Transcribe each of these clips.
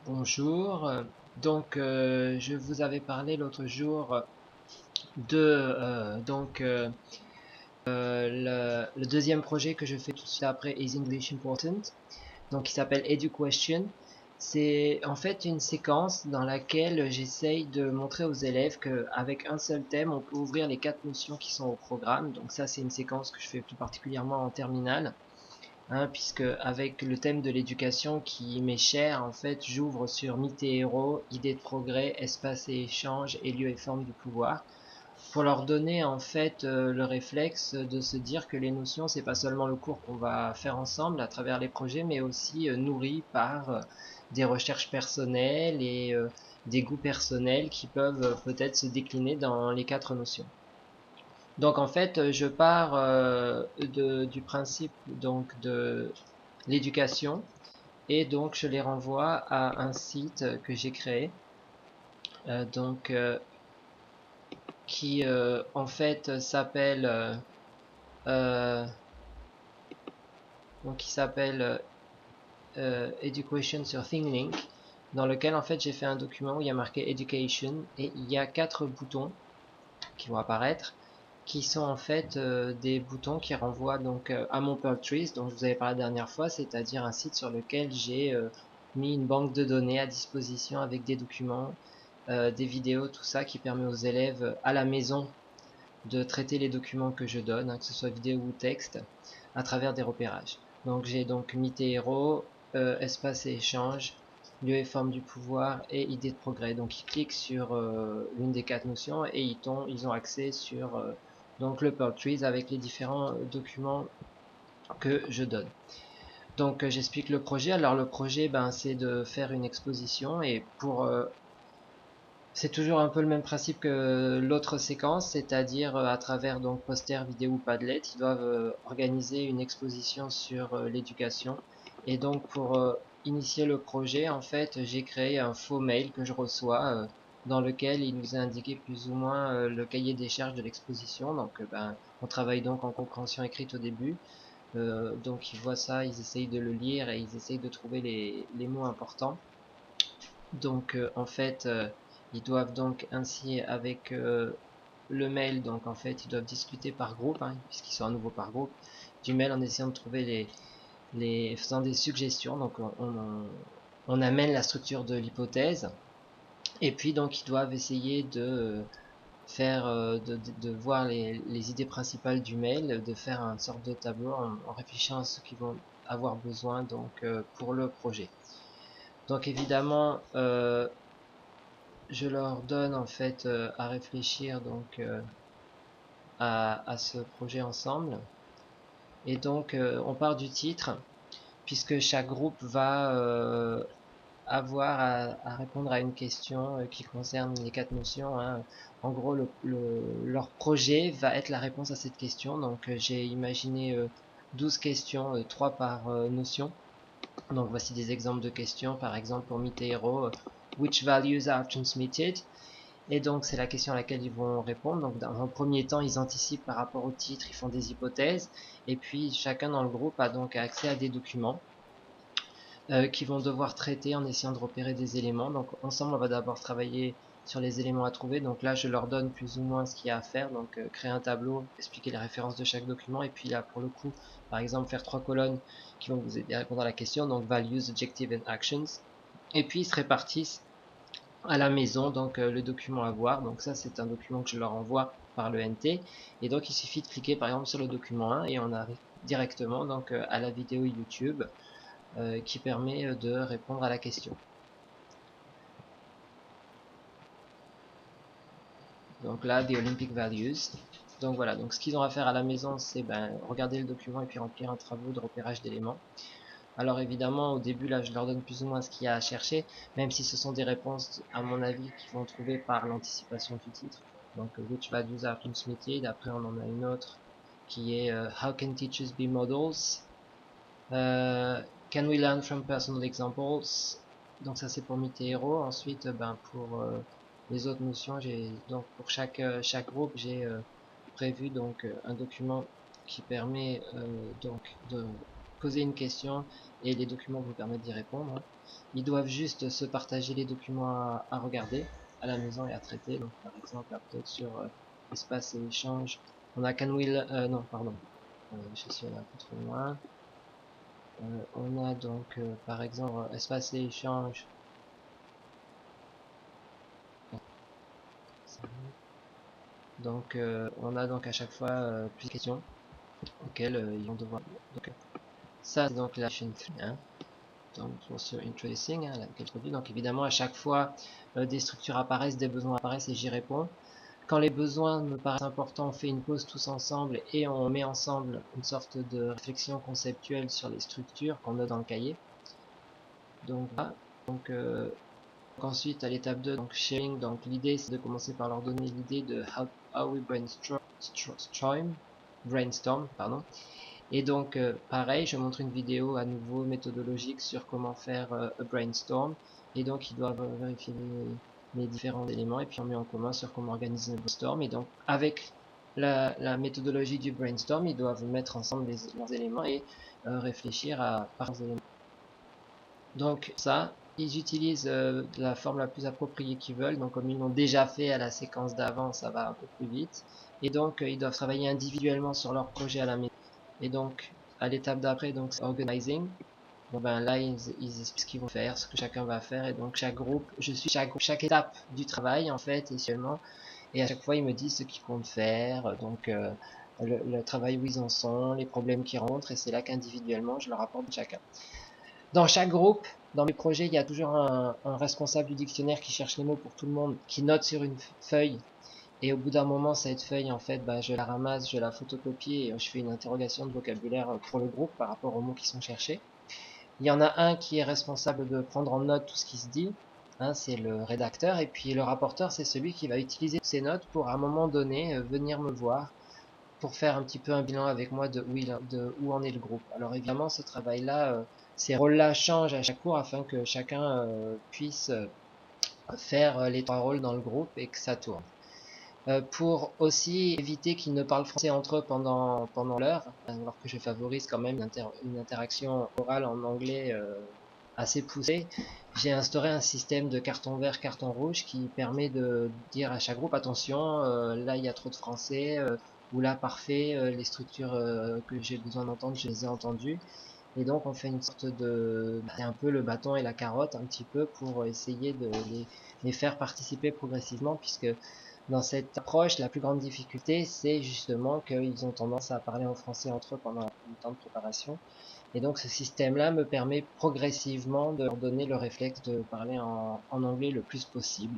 Bonjour. Je vous avais parlé l'autre jour de le deuxième projet que je fais tout de suite après Is English Important, donc qui s'appelle EduQuestion. C'est en fait une séquence dans laquelle j'essaye de montrer aux élèves qu'avec un seul thème, on peut ouvrir les 4 notions qui sont au programme. Donc ça, c'est une séquence que je fais plus particulièrement en terminale. Puisque avec le thème de l'éducation qui m'est cher, en fait, j'ouvre sur mythes et héros, idées de progrès, espace et échange, et lieu et forme du pouvoir, pour leur donner en fait le réflexe de se dire que les notions, c'est pas seulement le cours qu'on va faire ensemble à travers les projets, mais aussi nourri par des recherches personnelles et des goûts personnels qui peuvent peut-être se décliner dans les 4 notions. Donc en fait, je pars du principe donc de l'éducation et donc je les renvoie à un site que j'ai créé euh, donc euh, qui en fait s'appelle euh, qui s'appelle Education sur ThinkLink, dans lequel en fait j'ai fait un document où il y a marqué Education et il y a 4 boutons qui vont apparaître, qui sont en fait des boutons qui renvoient donc à mon Purtrees dont je vous avais parlé la dernière fois, c'est-à-dire un site sur lequel j'ai mis une banque de données à disposition avec des documents, des vidéos, tout ça qui permet aux élèves à la maison de traiter les documents que je donne, que ce soit vidéo ou texte, à travers des repérages. Donc j'ai donc mythe et héros, espace et échange, lieu et forme du pouvoir et idée de progrès. Donc ils cliquent sur l'une des 4 notions et ils ont accès sur donc le Pearl Trees avec les différents documents que je donne. Donc j'explique le projet. Alors le projet, c'est de faire une exposition et c'est toujours un peu le même principe que l'autre séquence, c'est-à-dire à travers donc poster, vidéo ou Padlet, ils doivent organiser une exposition sur l'éducation. Et donc pour initier le projet, en fait, j'ai créé un faux mail que je reçois dans lequel il nous a indiqué plus ou moins le cahier des charges de l'exposition. On travaille donc en compréhension écrite au début. Donc ils voient ça, ils essayent de le lire et ils essayent de trouver les mots importants. Donc en fait, ils doivent donc ainsi avec le mail, donc en fait, ils doivent discuter par groupe, puisqu'ils sont à nouveau par groupe, du mail en essayant de trouver faisant des suggestions. Donc on amène la structure de l'hypothèse, et puis donc ils doivent essayer de faire, de voir les idées principales du mail, de faire une sorte de tableau en réfléchissant à ce qu'ils vont avoir besoin donc pour le projet. Donc évidemment, je leur donne en fait à réfléchir donc à ce projet ensemble. Et donc on part du titre, puisque chaque groupe va avoir à répondre à une question qui concerne les 4 notions. En gros, leur projet va être la réponse à cette question. Donc j'ai imaginé 12 questions, 3 par notion. Donc voici des exemples de questions. Par exemple pour Mythe et Héros, which values are transmitted? Et donc c'est la question à laquelle ils vont répondre. Donc dans un premier temps, ils anticipent par rapport au titre, ils font des hypothèses, et puis chacun dans le groupe a donc accès à des documents qu'ils vont devoir traiter en essayant de repérer des éléments. Donc ensemble, on va d'abord travailler sur les éléments à trouver. Donc là, je leur donne plus ou moins ce qu'il y a à faire. Donc créer un tableau, expliquer les références de chaque document, et puis là, pour le coup, par exemple, faire 3 colonnes qui vont vous aider à répondre à la question. Donc values, objectives and actions. Et puis ils se répartissent à la maison donc le document à voir. Donc ça, c'est un document que je leur envoie par le NT, et donc il suffit de cliquer par exemple sur le document 1 et on arrive directement donc à la vidéo YouTube qui permet de répondre à la question. Donc là, the Olympic values. Donc voilà, donc ce qu'ils ont à faire à la maison, c'est regarder le document et puis remplir un travaux de repérage d'éléments. Alors évidemment, au début, là, je leur donne plus ou moins ce qu'il y a à chercher, même si ce sont des réponses, à mon avis, qu'ils vont trouver par l'anticipation du titre. Donc, which values are transmitted. Après, on en a une autre qui est how can teachers be models? Can we learn from personal examples? Donc ça c'est pour Mythe et Héros. Ensuite, pour les autres notions, j'ai donc pour chaque groupe, j'ai prévu donc un document qui permet donc de poser une question et les documents vous permettent d'y répondre. Ils doivent juste se partager les documents à regarder à la maison et à traiter. Donc par exemple, après sur espace et échange, on a non pardon, je suis allé un peu trop loin. On a donc par exemple espace et échange. Donc on a donc à chaque fois plusieurs questions auxquelles ils vont devoir. Donc ça c'est donc la chaîne 3, hein. Donc sur introducing, hein, introduit. Donc évidemment à chaque fois des structures apparaissent, des besoins apparaissent et j'y réponds. Quand les besoins me paraissent importants, on fait une pause tous ensemble et on met ensemble une sorte de réflexion conceptuelle sur les structures qu'on a dans le cahier. Donc voilà. Donc ensuite à l'étape 2, donc sharing, donc l'idée c'est de commencer par leur donner l'idée de how we brainstorm, pardon. Et donc pareil, je montre une vidéo à nouveau méthodologique sur comment faire un brainstorm. Et donc ils doivent vérifier les différents éléments et puis on met en commun sur comment organiser le brainstorm. Et donc avec la méthodologie du brainstorm, ils doivent mettre ensemble leurs éléments et réfléchir à par éléments. Donc ça, ils utilisent la forme la plus appropriée qu'ils veulent. Donc comme ils l'ont déjà fait à la séquence d'avant, ça va un peu plus vite. Et donc ils doivent travailler individuellement sur leur projet à la maison. Et donc à l'étape d'après, donc c'est organizing. Bon ben là ils expliquent ce qu'ils vont faire, ce que chacun va faire. Et donc chaque groupe, je suis chaque étape du travail en fait, et seulement. Et à chaque fois ils me disent ce qu'ils comptent faire. Donc le travail où ils en sont, les problèmes qu'ils rencontrent. Et c'est là qu'individuellement je leur apporte chacun. Dans chaque groupe, dans mes projets, il y a toujours un responsable du dictionnaire qui cherche les mots pour tout le monde, qui note sur une feuille. Et au bout d'un moment, cette feuille, en fait, bah, je la ramasse, je la photocopie et je fais une interrogation de vocabulaire pour le groupe par rapport aux mots qui sont cherchés. Il y en a un qui est responsable de prendre en note tout ce qui se dit, hein, c'est le rédacteur, et puis le rapporteur, c'est celui qui va utiliser ces notes pour, à un moment donné, venir me voir pour faire un petit peu un bilan avec moi de où en est le groupe. Alors évidemment, ce travail-là, ces rôles-là changent à chaque cours afin que chacun puisse faire les 3 rôles dans le groupe et que ça tourne. Pour aussi éviter qu'ils ne parlent français entre eux pendant l'heure, alors que je favorise quand même une interaction orale en anglais assez poussée, j'ai instauré un système de carton vert, carton rouge qui permet de dire à chaque groupe attention, là il y a trop de français, ou là parfait, les structures que j'ai besoin d'entendre, je les ai entendues. Et donc on fait une sorte de, c'est un peu le bâton et la carotte un petit peu pour essayer de les faire participer progressivement, puisque dans cette approche, la plus grande difficulté, c'est justement qu'ils ont tendance à parler en français entre eux pendant le temps de préparation. Et donc ce système-là me permet progressivement de leur donner le réflexe de parler en anglais le plus possible.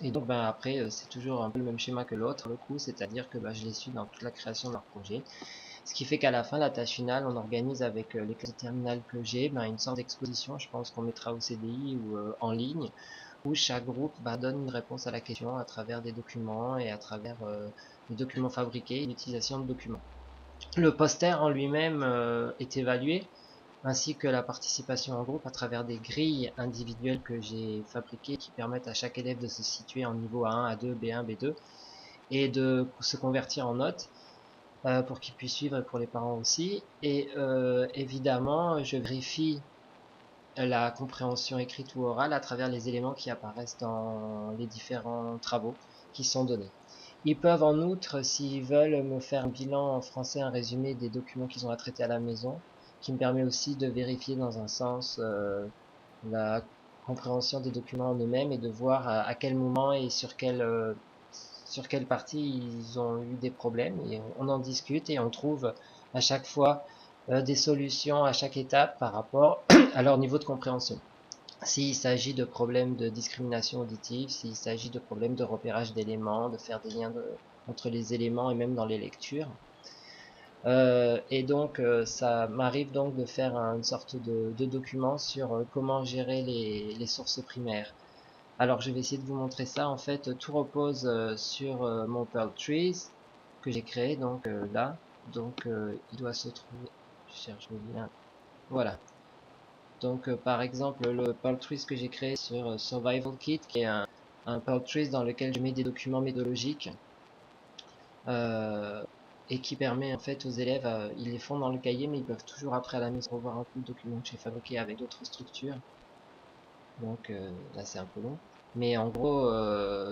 Et donc ben après, c'est toujours un peu le même schéma que l'autre, le coup, c'est-à-dire que ben, je les suis dans toute la création de leur projet. Ce qui fait qu'à la fin, la tâche finale, on organise avec les classes de terminale que j'ai, ben, une sorte d'exposition, je pense qu'on mettra au CDI ou en ligne, où chaque groupe donne une réponse à la question à travers des documents et à travers des documents fabriqués, l'utilisation de documents. Le poster en lui-même est évalué, ainsi que la participation en groupe à travers des grilles individuelles que j'ai fabriquées qui permettent à chaque élève de se situer en niveau A1, A2, B1, B2 et de se convertir en notes pour qu'ils puissent suivre et pour les parents aussi. Et évidemment, je vérifie la compréhension écrite ou orale à travers les éléments qui apparaissent dans les différents travaux qui sont donnés. Ils peuvent en outre, s'ils veulent, me faire un bilan en français, un résumé des documents qu'ils ont à traiter à la maison, qui me permet aussi de vérifier dans un sens la compréhension des documents en eux-mêmes et de voir à quel moment et sur quelle partie ils ont eu des problèmes. Et on en discute et on trouve à chaque fois des solutions à chaque étape par rapport à leur niveau de compréhension. S'il s'agit de problèmes de discrimination auditive, s'il s'agit de problèmes de repérage d'éléments, de faire des liens entre les éléments et même dans les lectures. Et donc ça m'arrive donc de faire une sorte de document sur comment gérer les sources primaires. Alors je vais essayer de vous montrer ça. En fait, tout repose sur mon Perl Trees que j'ai créé donc là. Donc il doit se trouver. Je cherche le lien. Voilà. Donc par exemple le Perl Trees que j'ai créé sur Survival Kit, qui est un Perl Trees dans lequel je mets des documents méthodologiques. et qui permet en fait aux élèves, ils les font dans le cahier, mais ils peuvent toujours après à la maison revoir un peu le document que j'ai fabriqué avec d'autres structures. Donc là c'est un peu long. Mais en gros,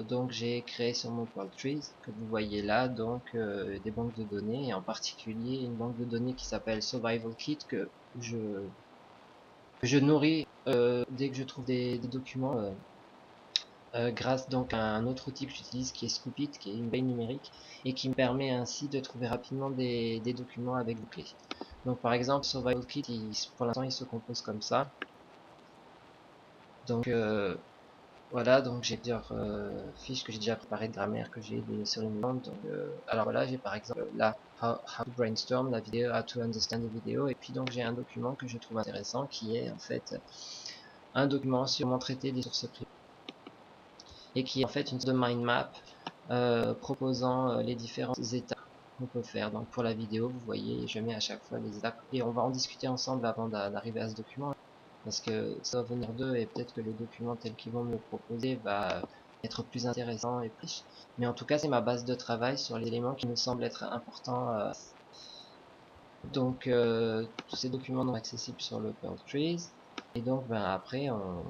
donc j'ai créé sur mon Pearl Trees, que vous voyez là, donc des banques de données, et en particulier une banque de données qui s'appelle Survival Kit je, que je nourris dès que je trouve des documents grâce donc à un autre outil que j'utilise qui est Scoopit, qui est une veille numérique et qui me permet ainsi de trouver rapidement des documents avec des clés. Donc par exemple Survival Kit, pour l'instant il se compose comme ça. Donc voilà, donc j'ai plusieurs fiches que j'ai déjà préparées de grammaire que j'ai données sur une bande. Donc, alors voilà, j'ai par exemple là how to brainstorm, la vidéo, how to understand the video, et puis donc j'ai un document que je trouve intéressant qui est en fait un document sur comment traiter des sources privées et qui est en fait une sorte de mind map proposant les différentes étapes qu'on peut faire. Donc pour la vidéo, vous voyez, je mets à chaque fois les étapes et on va en discuter ensemble avant d'arriver à ce document parce que ça va venir d'eux et peut-être que le document tel qu'ils vont me le proposer va être plus intéressant et plus riche. Mais en tout cas, c'est ma base de travail sur les éléments qui me semblent être importants. Donc tous ces documents sont accessibles sur le Pearl Trees et donc ben, après on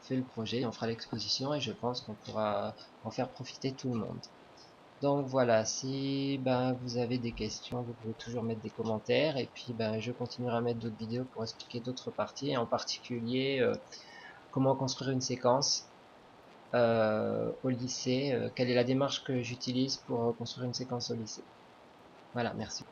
fait le projet, on fera l'exposition et je pense qu'on pourra en faire profiter tout le monde. Donc voilà, si ben, vous avez des questions, vous pouvez toujours mettre des commentaires et puis ben, je continuerai à mettre d'autres vidéos pour expliquer d'autres parties, et en particulier comment construire une séquence au lycée, quelle est la démarche que j'utilise pour construire une séquence au lycée. Voilà, merci.